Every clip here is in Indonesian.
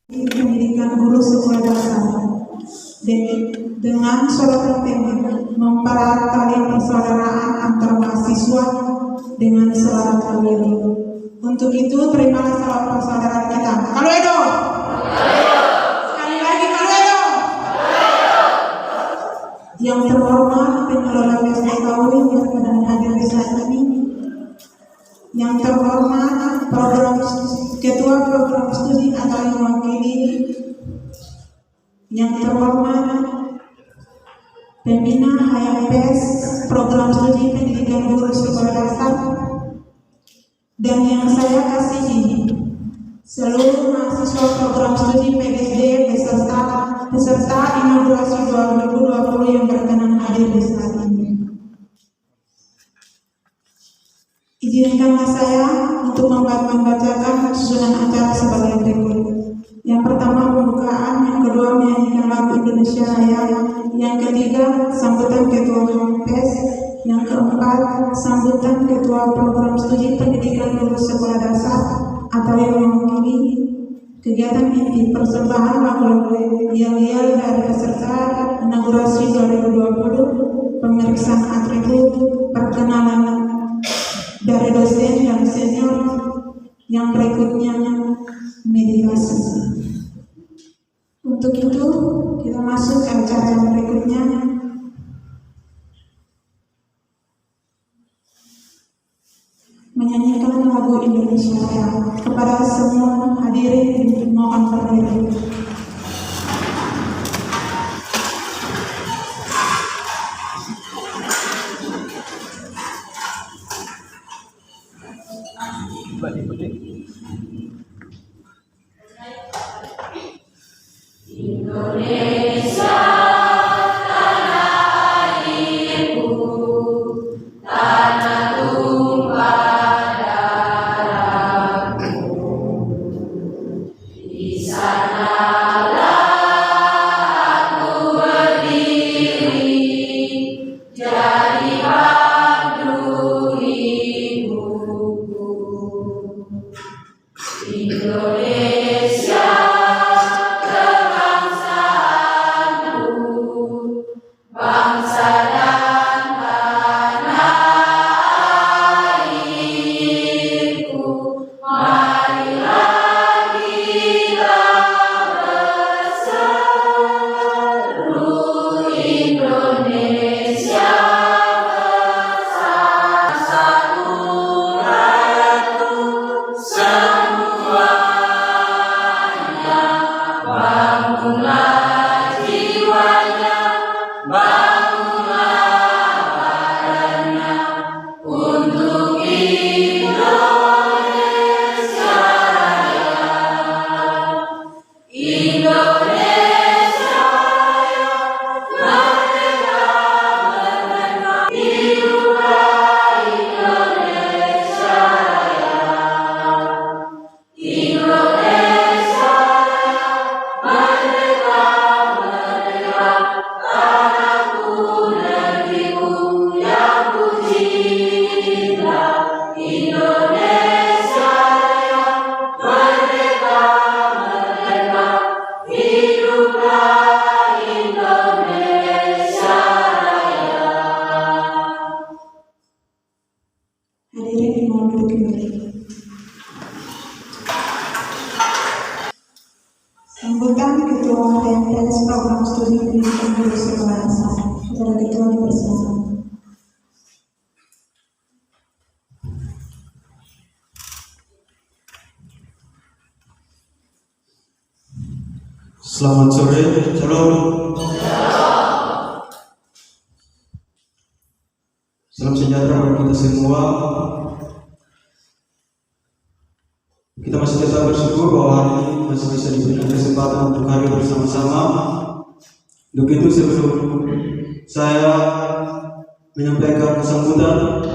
Pendidikan guru sekolah dasar dengan sorotan tema mempererat tali persaudaraan antar mahasiswa dengan syarat kawin. Untuk itu terimalah salam persaudaraan kita. Kaluedo. Sekali lagi Kaluedo. Yang terhormat pengelola pesta kawin yang sedang hadir di saat ini. Yang terhormat Ketua Program Studi atau yang mewakili, yang terhormat Pembina HMPS Program Studi Pendidikan Guru Sekolah Dasar, dan yang saya kasihi seluruh mahasiswa Program Studi PGSD beserta inaugurasi 2020 yang berkenan hadir di saat ini. Izinkanlah saya untuk membacakan susunan acara sebagai berikut. Yang pertama pembukaan, yang kedua menyanyikan lagu Indonesia Raya, yang ketiga sambutan Ketua HMPS, yang keempat sambutan Ketua Program Studi Pendidikan Guru Sekolah Dasar atau yang mewakili. Kegiatan inti persembahan lagu yel-yel dari peserta inaugurasi 2020, pemeriksaan atribut, perkenalan dari dosen dan senior, yang berikutnya meditasi. Untuk itu kita masuk ke acara yang berikutnya. Menyanyikan lagu Indonesia Raya. Kepada semua hadirin mohon berdiri. Indonesia tanah airku, tanah tumpah darahku. Di sanalah aku berdiri, jadi pandu hidupku. Indonesia bangsa dan tanah airku, marilah kita berseru Indonesia bersatu, satu rakyatku semuanya, bangunlah jiwanya, bangunlah badannya untuk Indonesia Raya. Indonesia Raya, merdeka, merdeka, hiduplah Indonesia Raya. Indonesia Raya, merdeka, merdeka, tanahku, negeriku yang ku cinta. Indonesia Raya, merdeka, merdeka, hiduplah Indonesia Raya. Hadirin mohon duduk kembali. Sambutan Ketua HMPS Program Studi Pendidikan Guru Sekolah Dasar. Kepada Ketua dipersilakan. Selamat sore, shalom. Salam sejahtera bagi kita semua. Kita masih tetap bersyukur bahwa hari ini masih bisa diberikan kesempatan untuk hadir bersama-sama. Untuk itu sebelum saya menyampaikan sambutan,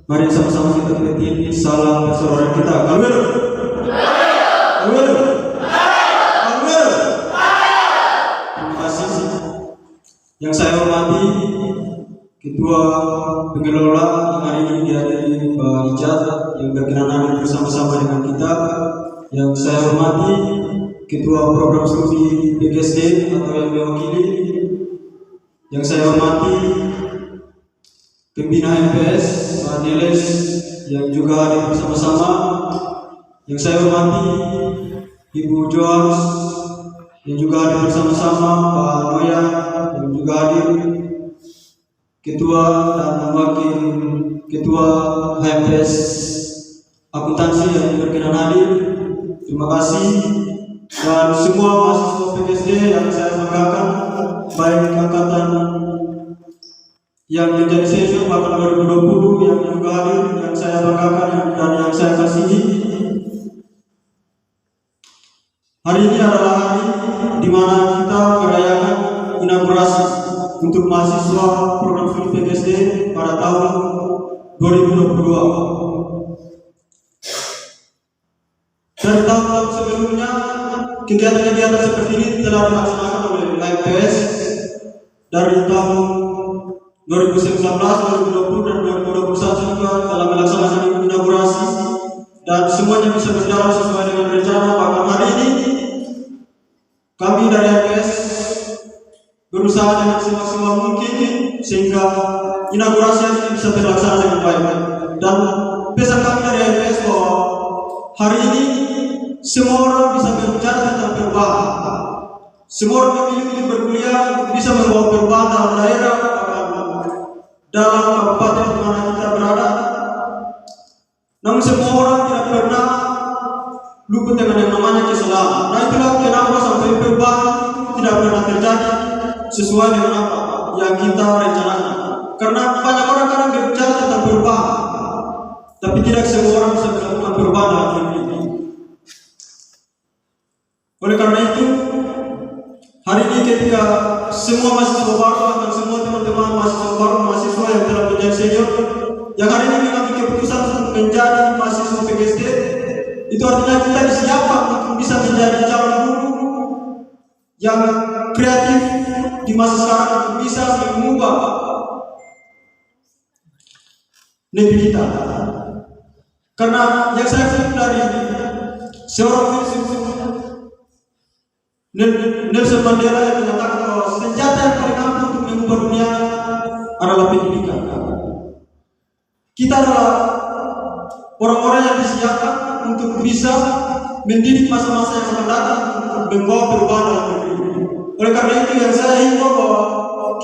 mari sama-sama kita petik salam persaudaraan kita. Kaluedo. Kaluedo. Terima kasih. Yang saya hormati Ketua Pengelola yang hari ini dihadiri Pak Icat yang berkenan hadir bersama-sama dengan kita. Yang saya hormati Ketua Program Studi PGSD atau yang mewakili, yang saya hormati pembina MPS, Pak Niles yang juga hadir bersama-sama, yang saya hormati Ibu Joans yang juga hadir bersama-sama, Pak Noya yang juga hadir, Ketua dan Wakil Ketua HMPS Akuntansi yang berkenan hadir. Terima kasih. Dan semua mahasiswa PGSD yang saya banggakan, baik angkatan yang menjadi senior bahkan 2020 yang juga hadir, yang saya banggakan dan yang saya kasihi. Hari ini adalah hari di mana kita merayakan inaugurasi untuk mahasiswa program studi PGSD pada tahun 2022. Dari tahun-tahun sebelumnya, kegiatan-kegiatan seperti ini telah dilaksanakan oleh HMPS dari tahun 2019, 2020, dan 2021 juga telah melaksanakan inaugurasi dan semuanya bisa berjalan sesuai dengan rencana. Bahkan hari ini kami dari HMPS berusaha dengan semaksimal mungkin sehingga inaugurasi ini bisa terlaksana dengan baik. Dan pesan kami dari HMPS bahwa hari ini semua orang bisa berbicara tentang perubahan. Semua orang memilih untuk berkuliah, bisa membawa perubahan dalam daerah, dalam kabupaten di mana kita berada. Namun semua orang tidak pernah luput dengan yang namanya kesalahan. Nah itulah kenapa sampai perubahan tidak pernah terjadi sesuai dengan apa yang kita rencanakan. Karena banyak orang kadang berbicara tentang perubahan, tapi tidak semua orang bisa melakukan perubahan dalam hidup ini. Oleh karena itu, hari ini ketika semua mahasiswa baru atau semua teman-teman mahasiswa baru, mahasiswa yang telah menjadi senior, yang hari ini mengambil keputusan untuk menjadi mahasiswa PGSD, itu artinya kita disiapkan untuk bisa menjadi calon guru yang kreatif di masa sekarang untuk bisa mengubah negeri kita. Karena yang saya kutip dari seorang filsuf Nelson Mandela yang menyatakan bahwa senjata yang paling ampuh untuk mengubah dunia adalah pendidikan. Kita adalah orang-orang yang disiapkan untuk bisa mendidik masa-masa yang akan datang untuk membawa perubahan dalam negeri. Oleh karena itu yang saya himbau bahwa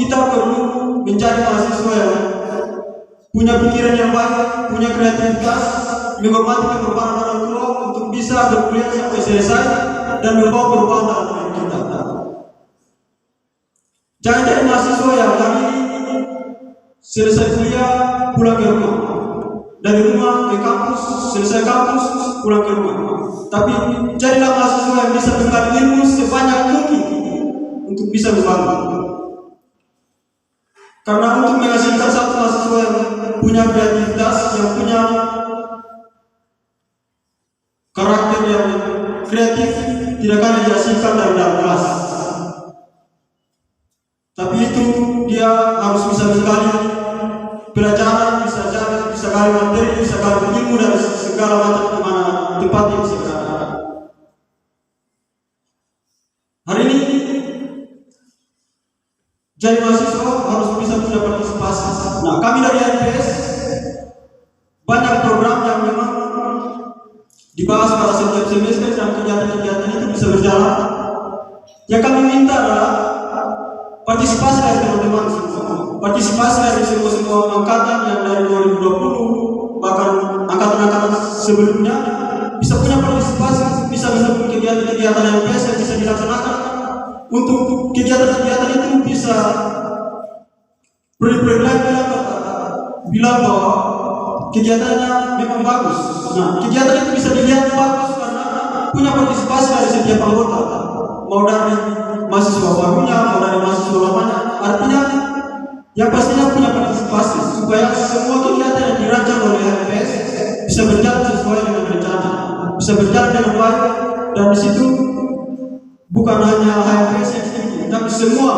kita perlu menjadi mahasiswa yang punya pikiran yang baik, punya kreativitas, menghormati perubahan orang tua untuk bisa berkuliah sampai selesai dan membawa perubahan dalam negeri kita. Jangan jadi mahasiswa yang hari ini selesai kuliah pulang ke rumah, dari rumah ke kampus, selesai kampus pulang ke rumah. Tapi jadilah mahasiswa yang bisa menggali ilmu sebanyak mungkin untuk bisa membangun. Karena untuk menghasilkan satu mahasiswa yang punya kreativitas, yang punya karakter yang kreatif, tidak akan dihasilkan dari dalam kelas. Tapi itu dia harus bisa menggali pelajaran, bisa gali materi, bisa gali ilmu dari segala macam kemana tempat yang bisa berada. Hari ini jadi mahasiswa harus bisa punya partisipasi. Nah, kami dari HMPS banyak program yang memang dibahas pada setiap semester dan kegiatan-kegiatan itu bisa berjalan. Yang kami minta adalah partisipasi dari teman-teman semua, partisipasi dari semua angkatan yang dari 2020 bahkan angkatan-angkatan sebelumnya bisa punya partisipasi, bisa mendukung kegiatan-kegiatan HMPS yang bisa dilaksanakan. Untuk kegiatan-kegiatan itu bisa proyek-proyek lain bilang bahwa kegiatannya memang bagus. Nah, kegiatan itu bisa dilihat bagus karena punya partisipasi dari setiap anggota, mau dari mahasiswa barunya, mau dari mahasiswa lamanya. Artinya, yang pastinya punya partisipasi supaya semua kegiatan yang dirancang oleh HMPS bisa berjalan sesuai dengan rencana, bisa berjalan dengan baik, dan di situ bukan hanya HMPS yang setuju, tapi semua,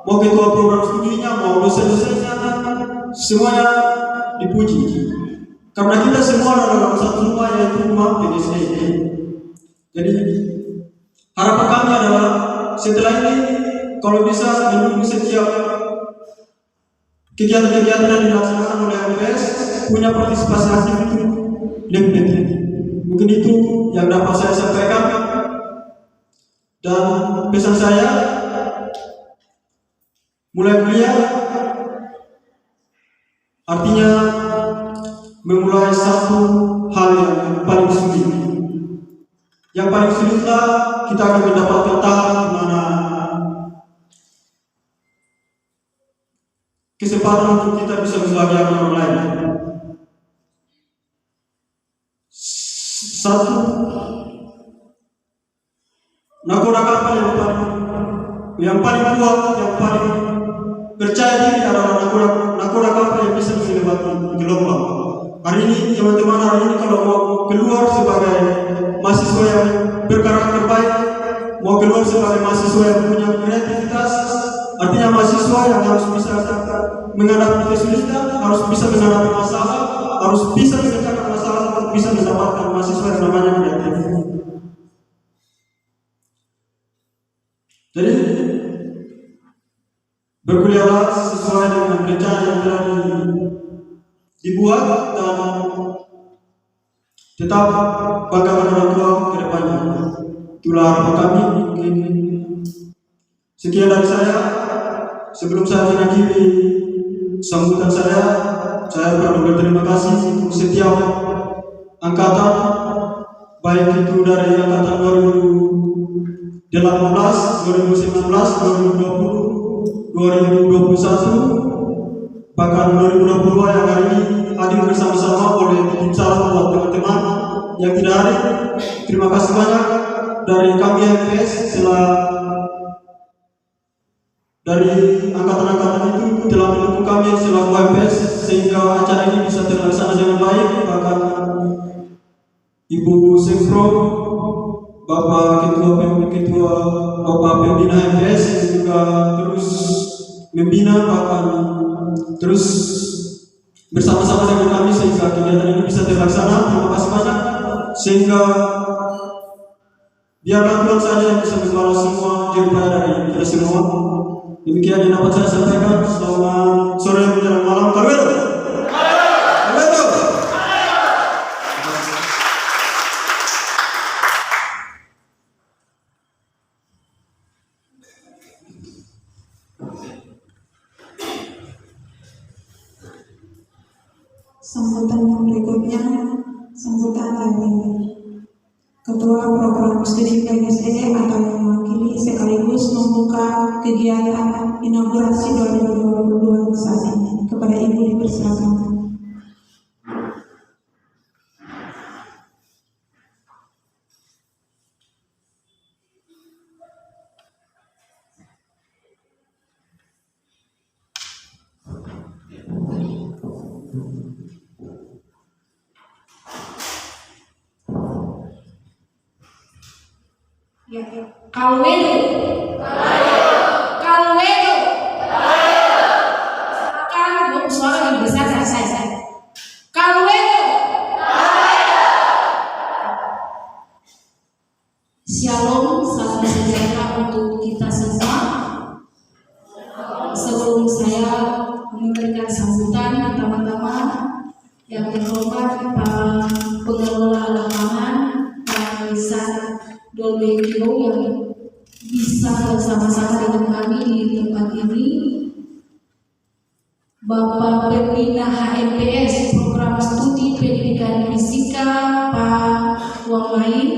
mau ketua program studinya, mau dosen-dosennya, semuanya dipuji. Karena kita semua adalah dalam satu rumah, yaitu rumah PGSD. Jadi harapan kami adalah setelah ini kalau bisa mendukung setiap kegiatan-kegiatan yang dilaksanakan oleh MPS punya partisipasi aktif itu lebih tinggi. Mungkin itu yang dapat saya sampaikan. Dan pesan saya, mulai kuliah artinya memulai satu hal yang paling sulit. Yang paling sulitlah kita akan mendapatkan tahap di mana kesempatan untuk kita bisa membahagiakan orang lain. Satu, nakoda kapal yang paling kuat, yang paling percaya diri adalah nakoda kapal yang bisa melewati gelombang. Hari ini teman-teman, hari ini kalau mau keluar sebagai mahasiswa yang berkarakter baik, mau keluar sebagai mahasiswa yang punya kreativitas, artinya mahasiswa yang harus bisa menghadapi kesulitan, harus bisa menghadapi masalah, harus bisa menyelesaikan masalah untuk bisa mendapatkan mahasiswa yang namanya kreatif. Jadi berkuliahlah sesuai dengan rencana yang telah dibuat dan tetap banggakan orang tua ke depannya. Itulah harapan kami. Sekian dari saya. Sebelum saya mengakhiri sambutan saya perlu berterima kasih untuk setiap angkatan, baik itu dari angkatan 2018, 2019, 2020, 2021, bahkan 2022 yang hari ini hadir bersama-sama oleh tim salam buat teman-teman yang tidak hadir. Terima kasih banyak dari kami MPS dari angkatan-angkatan itu telah mendukung kami selaku MPS sehingga acara ini bisa terlaksana dengan baik. Bahkan Ibu Sekpro, Bapak Ketua Bapak Pembina MPS juga terus membina, bahkan terus bersama-sama dengan kami sehingga kegiatan ini bisa terlaksana. Terima kasih banyak, sehingga biarlah Tuhan saja yang bisa membalas semua jeripaya dari kita semua. Demikian yang dapat saya sampaikan. Selamat sore menjelang malam. Kalwedo. Sambutan yang berikutnya, sambutan dari Ketua Program Studi PGSD atau yang mewakili sekaligus membuka kegiatan inaugurasi 2022 saat ini. Kepada Ibu dipersilakan. Kalwedo. Silakan suara yang besar saya. Kalwedo. Shalom, salam sejahtera untuk kita semua. Sebelum saya memberikan sambutan, pertama-tama yang terhormat Pak Pengelola Lapangan, Pak Lisan Dolbekio yang bisa bersama-sama dengan kami di tempat ini, Bapak Pembina HMPS Program Studi Pendidikan Fisika Pak Wamain,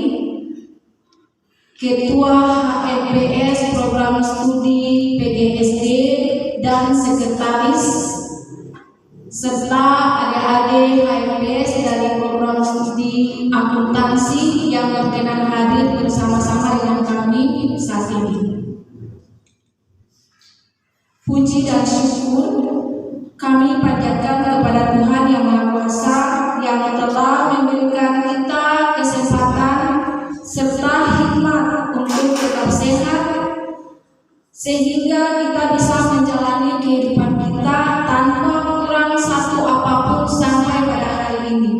Ketua HMPS Program Studi PGSD dan Sekretaris, serta adik-adik HMPS dari Program Studi Akuntansi yang berkenan hadir bersama-sama dengan kami saat ini. Puji dan syukur kami panjatkan kepada Tuhan Yang Maha Kuasa yang telah memberikan kita kesempatan serta hikmat untuk tetap sehat, sehingga kita bisa menjalani kehidupan kita tanpa kurang satu apapun sampai pada hari ini.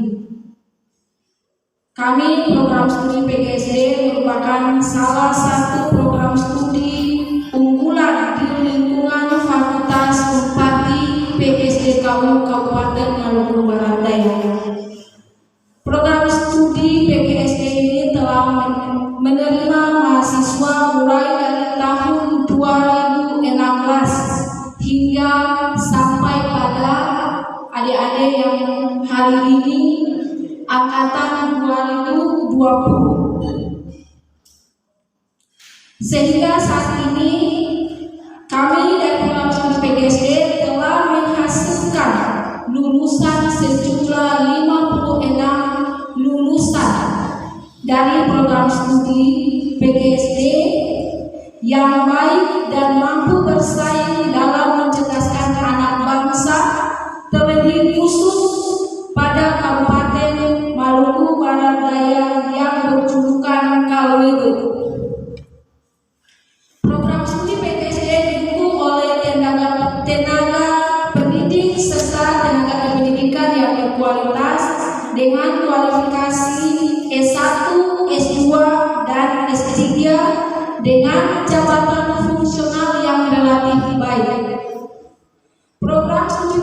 Kami Program Studi PGSD merupakan dengan salah satu program studi unggulan di lingkungan Fakultas Unpati PGSDKU Kabupaten Maluku Barat Daya. Program studi PGSD ini telah menerima mahasiswa mulai dari tahun 2016 hingga sampai pada adik-adik yang hari ini angkatan 2020. Sehingga saat ini kami dari program studi PGSD telah menghasilkan lulusan sejumlah 56 lulusan dari program studi PGSD yang baik dan mampu bersaing dalam mencerdaskan anak bangsa, terlebih khusus pada Kabupaten Maluku Barat Daya yang berjulukan Kalwido. Program studi PGSD didukung oleh tenaga pendidik serta tenaga pendidikan yang berkualitas dengan kualifikasi S1, S2, dan S3 dengan jabatan fungsional yang relatif baik. Program studi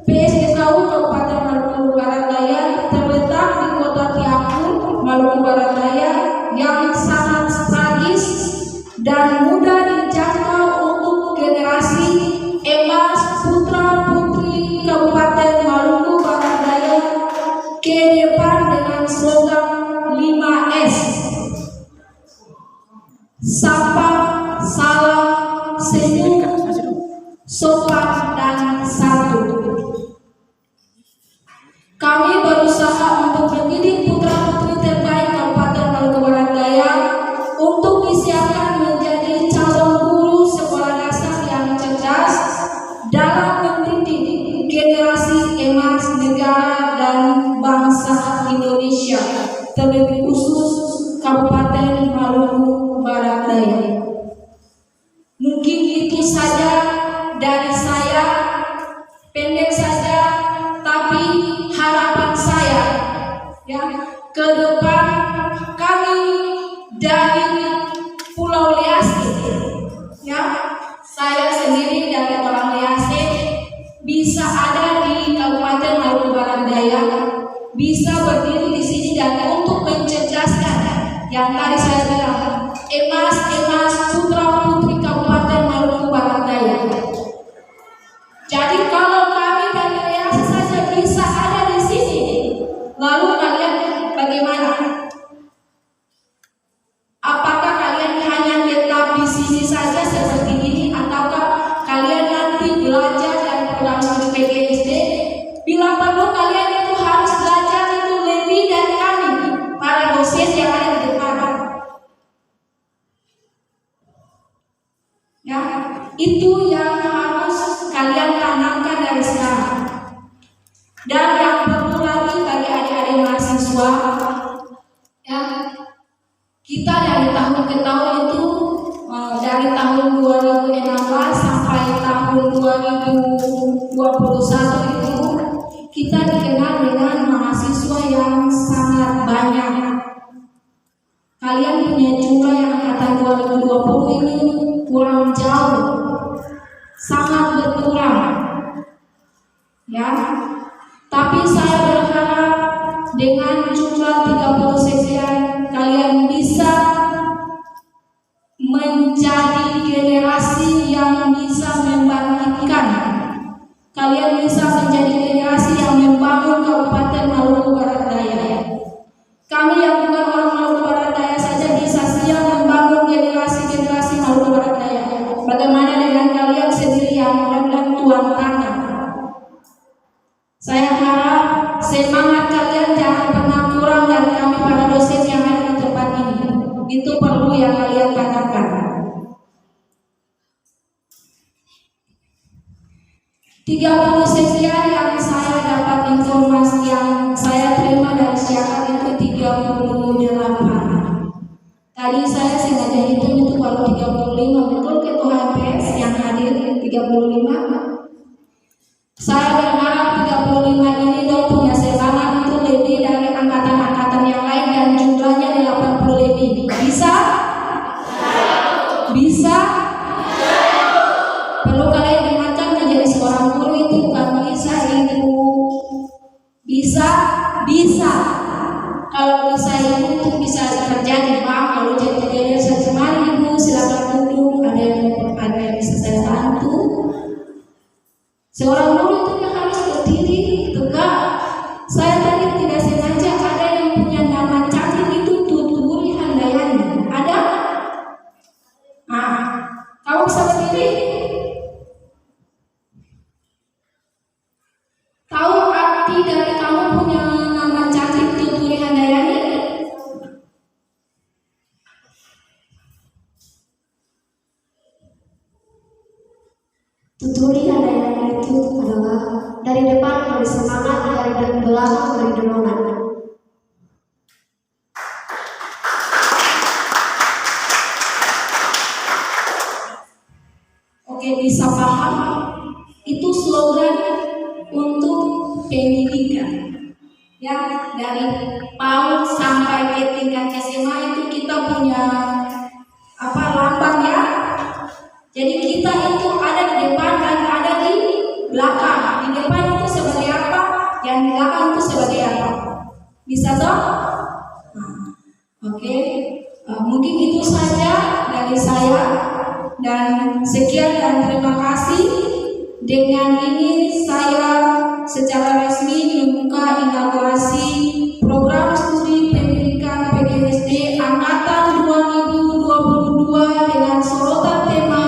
PSDKU Kabupaten Maluku Barat Daya terletak di Kota Tiapur, Maluku Barat Daya yang sangat strategis dan mudah dijangkau untuk generasi emas putra-putri Kabupaten Maluku Barat Daya ke depan dengan slogan 5S: sapa, salam, senyum, sopan, dan santun. Kami berusaha untuk mendidik putra-putri terbaik Kabupaten Maluku Barat Daya untuk disiapkan menjadi calon guru sekolah dasar yang cerdas dalam mendidik generasi emas negara dan bangsa Indonesia, terlebih khusus Kabupaten Maluku Barat Daya. Mungkin itu saja dari saya, pendek saja, tapi harapan saya ya ke depan kami dari Pulau Liase, ya saya sendiri dari orang Liase bisa ada di Kabupaten Maluku Barat Daya, bisa berdiri di sini dan untuk mencerdaskan yang tadi saya bilang emas putra putri Kabupaten Maluku Barat Daya. Jadi kalau kami dari Liase saja bisa ada di sini, lalu kalian bagaimana? Apakah kalian hanya tetap di sini saja seperti ini, ataukah kalian nanti belajar dari program studi PGSD? Bila perlu kalian itu harus belajar itu lebih dari kami, para dosen yang ada di depan. Ya, itu yang harus kalian tanamkan dari sekarang. Dan yang perlu lagi bagi adik-adik mahasiswa, ya, kita dari tahun ke tahun itu dari tahun 2016 sampai tahun 2021 itu kita dikenal dengan mahasiswa yang sangat banyak. Kalian punya jumlah yang angkatan 2020 ini kurang jauh, sangat berkurang, ya. Tapi saya berharap dengan jumlah 30 sekian kalian bisa menjadi generasi yang bisa membangkitkan. Kalian bisa menjadi generasi yang membangun Kabupaten Maluku Barat Daya. Kami yang bukan orang Maluku Barat Daya saja bisa siap membangun generasi-generasi Maluku Barat Daya. Bagaimana dengan kalian sendiri yang mudah-mudahan tuan tangan? Saya harap semangat kalian jangan pernah kurang dari kami para dosen yang ada di tempat ini. Itu perlu yang kalian tanamkan. Tiga puluh sekian yang saya dapat informasi yang saya terima dari Syakat itu 38. Tadi saya sengaja hitung itu baru 35, betul Ketua HPS yang hadir 35. Saya berharap 35 ini dong punya semangat itu lebih dari angkatan-angkatan yang lain dan jumlahnya 88 Tuturi ada yang itu adalah dari depan beri semangat, dari belakang beri dorongan. Oke, bisa paham? Itu slogan untuk pendidikan. Ya, dari PAUD sampai ke tingkat SMA itu kita punya lambang ya. Jadi kita itu ada di depan dan ada di belakang. Di depan itu sebagai apa? Yang di belakang itu sebagai apa? Bisa toh? Oke. Mungkin itu saja dari saya. Dan sekian dan terima kasih. Dengan ini saya secara resmi membuka inaugurasi program studi pendidikan PGSD angkatan 2022 dengan sorotan tema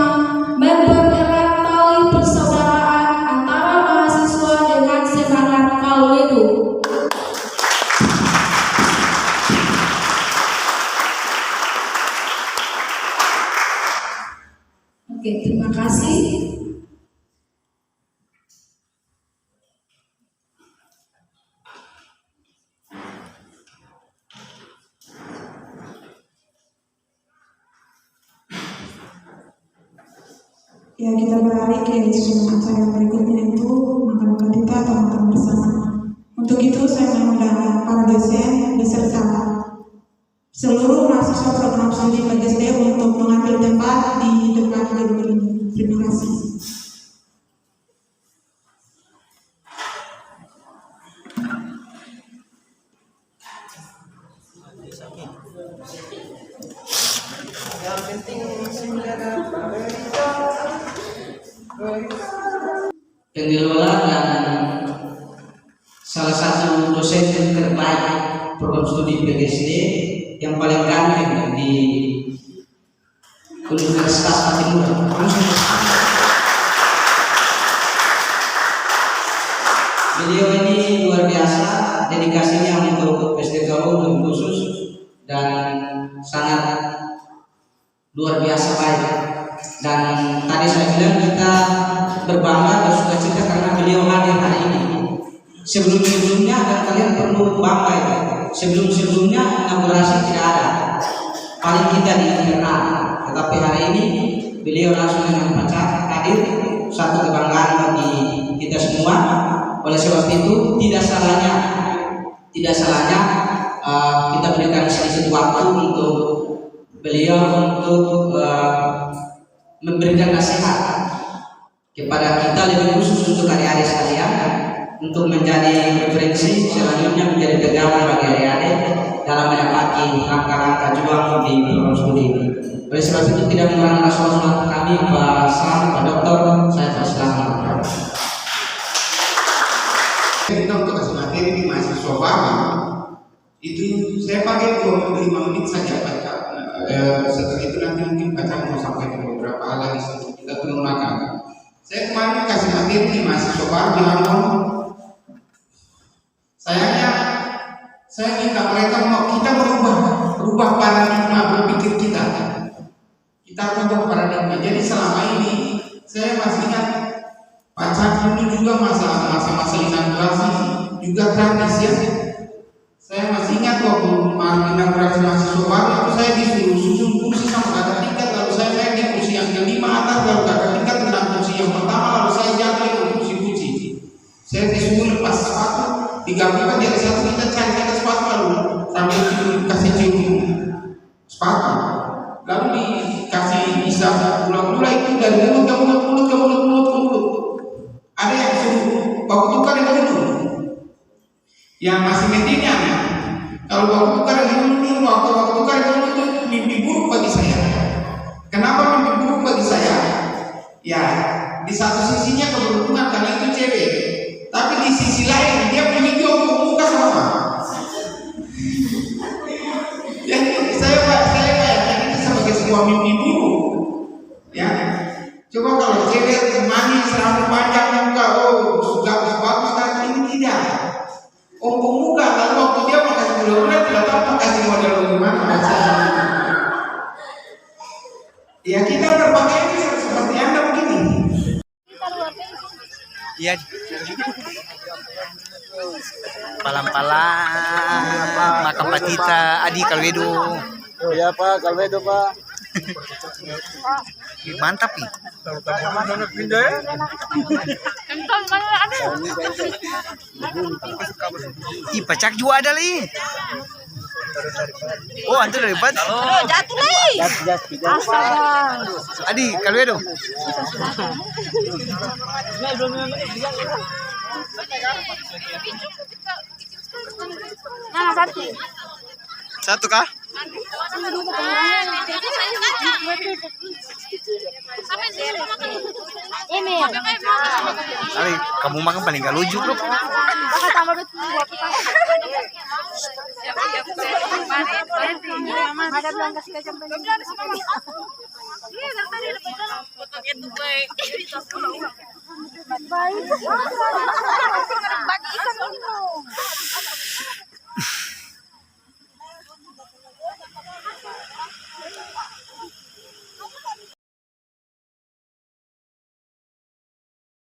mempererat tali persaudaraan antara mahasiswa dengan semangat Kalwedo. Oke, terima kasih. Ya, kita beralih ke susunan acara berikutnya itu makan kita atau makan bersama. Untuk itu saya mengundang para dosen beserta seluruh mahasiswa program studi PGSD untuk mengambil tempat di depan gedung ini. Terima kasih. Pengelola dan salah satu dosen terbaik program studi PGSD yang paling ganteng di Universitas Patimura. Beliau ini luar biasa dedikasinya untuk PSDKU lebih khusus dan sangat luar biasa baik. Dan tadi saya bilang kita berbangga bersukacita karena beliau hadir hari ini. Sebelum-sebelumnya dan kalian perlu bangga itu. Sebelum-sebelumnya inaugurasi tidak ada. Paling kita di internal. Tetapi hari ini beliau langsung dengan pacar hadir, satu kebanggaan bagi kita semua. Oleh sebab itu tidak salahnya kita berikan sedikit waktu untuk beliau untuk memberikan nasihat kepada kita lebih khusus untuk adik-adik sekalian untuk menjadi referensi selanjutnya menjadi pegangan bagi adik-adik dalam menapaki langkah-langkah juang di program studi ini. Oleh sebab itu tidak mengurangi rasa kami Pak Sam, Pak Dokter, saya persilakan. Kita untuk kasih materi di mahasiswa baru itu saya pakai 25 menit saja baca. Setelah itu nanti mungkin baca mau sampaikan beberapa hal lagi sebelum kita gunakan. Saya kemarin kasih materi di mahasiswa baru di Lampung. Sayangnya saya minta mereka kita berubah paradigma berpikir kita. Kita ubah paradigma. Jadi selama ini saya masih ingat pacar dulu juga masa-masa inaugurasi juga gratis ya. Saya masih ingat waktu inaugurasi mahasiswa baru itu saya disuruh susun kursi sama kakak tingkat, lalu saya naik di kursi yang kelima atas, lalu kakak tingkat tendang kursi yang pertama, lalu saya jatuh ke kursi. Saya disuruh lepas sepatu, digabungkan dari satu kita cari kata sepatu lalu sambil dikasih cium sepatu, lalu dikasih bisa ulang-ulang itu dari mulut ke mulut. Ada yang suruh baku tukar itu dulu, yang masih meetingnya. Kalau baku tukar itu waktu tukar itu mimpi buruk bagi saya. Kenapa mimpi buruk bagi saya? Ya, di satu sisinya keberuntungan karena itu cewek, tapi di sisi lain dia punya jomblo muka sama. Jadi saya bayangkan itu sebagai sebuah mimpi buruk. Ya, coba kalau cewek manis rambut panjang muka sudah bagus kan, ini tidak. Ompong muka lalu waktu dia makasih bulan-bulan tidak tahu makasih model bagaimana. Ya kita berpakaian seperti Anda begini. Iya. Palam-palam Makapatita Adi Kalwedo. Oh ya Pak, Kalwedo Pak. Mantap nih. Ih, pacak juga ada li. Oh, antu dari depan. Jatuh lagi. Adi Kalwedo. Nah, satu. Satu kah? Ini. Kali kamu makan paling gak lucu bro. Bakal tambah betul. Ada bilang kasih kacang baik.